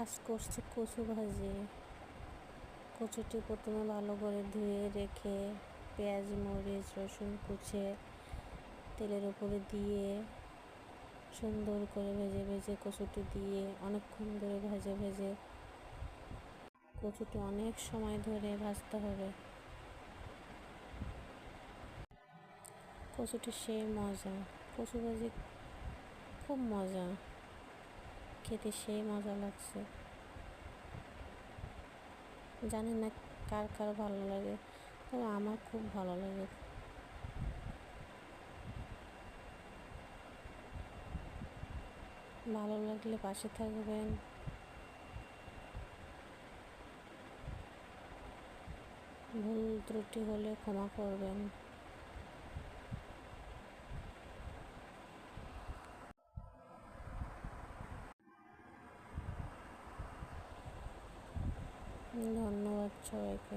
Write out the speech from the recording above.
আজ করছি কচু ভাজি। কচুটি প্রথমে ভালো করে ধুয়ে রেখে পেঁয়াজ মরিচ রসুন কুচে তেলের উপরে দিয়ে সুন্দর করে ভেজে ভেজে কচুটি দিয়ে অনেকক্ষণ ধরে ভেজে ভেজে কচুটি অনেক সময় ধরে ভাজতে হবে। কচুটি সেই মজা, কচু ভাজি খুব মজা, খেতে সেই মজা লাগছে। জানি না কার কার ভালো লাগে, তবে আমার খুব ভালো লাগে। ভালো লাগলে পাশে থাকবেন। ভুল ত্রুটি হলে ক্ষমা করবেন। ধন্যবাদ সবাইকে।